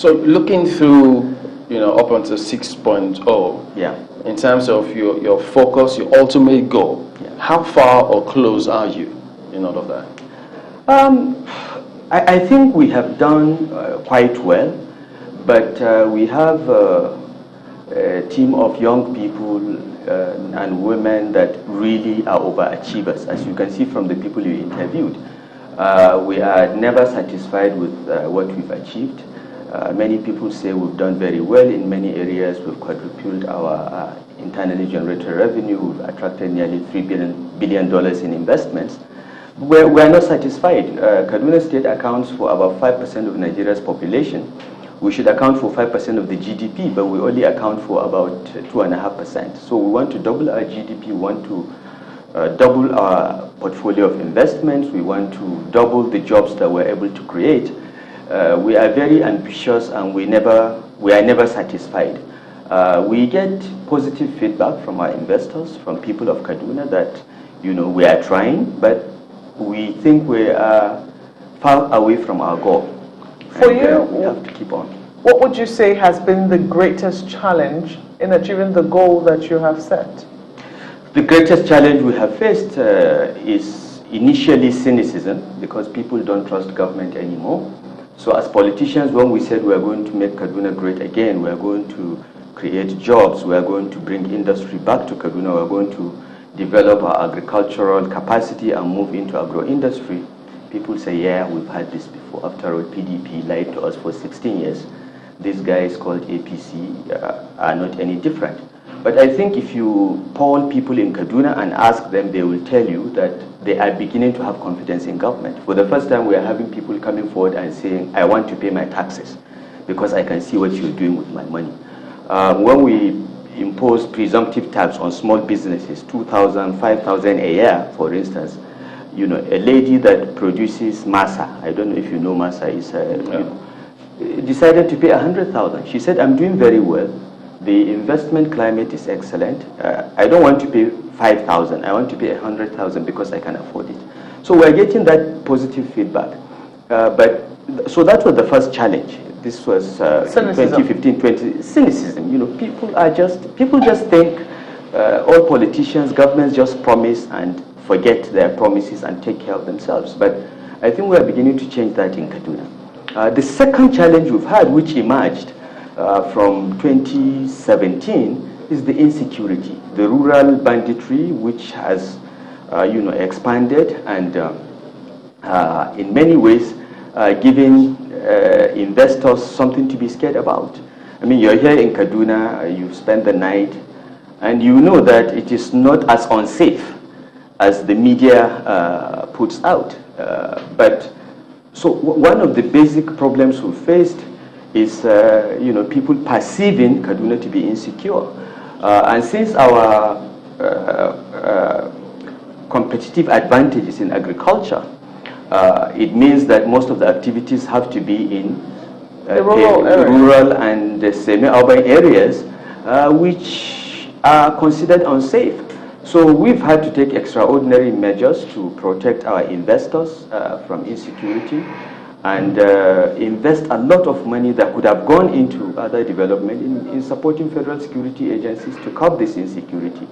So looking through, up until 6.0, yeah, in terms of your focus, your ultimate goal, yeah. How far or close are you in all of that? I think we have done quite well, but we have a team of young people and women that really are overachievers, as you can see from the people you interviewed. We are never satisfied with what we've achieved. Many people say we've done very well in many areas. We've quadrupled our internally generated revenue. We've attracted nearly $3 billion in investments. We're not satisfied. Kaduna State accounts for about 5% of Nigeria's population. We should account for 5% of the GDP, but we only account for about 2.5%. So we want to double our GDP. We want to double our portfolio of investments. We want to double the jobs that we're able to create. We are very ambitious, and we are never satisfied. We get positive feedback from our investors, from people of Kaduna, that we are trying, but we think we are far away from our goal. For you, we have to keep on. What would you say has been the greatest challenge in achieving the goal that you have set? The greatest challenge we have faced is initially cynicism, because people don't trust government anymore. So as politicians, when we said we are going to make Kaduna great again, we are going to create jobs, we are going to bring industry back to Kaduna, we are going to develop our agricultural capacity and move into agro-industry, people say, yeah, we've had this before. After all, PDP lied to us for 16 years. These guys called APC are not any different. But I think if you poll people in Kaduna and ask them, they will tell you that they are beginning to have confidence in government. For the first time, we are having people coming forward and saying, I want to pay my taxes because I can see what you're doing with my money. When we impose presumptive tax on small businesses, 2,000, 5,000 a year, for instance, a lady that produces masa, I don't know if you know masa, is decided to pay 100,000. She said, I'm doing very well. The investment climate is excellent. I don't want to pay 5,000. I want to pay 100,000 because I can afford it. So we're getting that positive feedback. So that was the first challenge. This was 2015, 20. Cynicism. People just think all politicians, governments just promise and forget their promises and take care of themselves. But I think we are beginning to change that in Kaduna. The second challenge we've had, which emerged from 2017, is the insecurity, the rural banditry, which has expanded and in many ways giving investors something to be scared about. I mean, you're here in Kaduna, you spend the night, and you know that it is not as unsafe as the media puts out. So one of the basic problems we faced is people perceiving Kaduna to be insecure. And since our competitive advantage is in agriculture, it means that most of the activities have to be in rural and semi-urban areas, which are considered unsafe. So we've had to take extraordinary measures to protect our investors from insecurity, and invest a lot of money that could have gone into other development in supporting federal security agencies to curb this insecurity.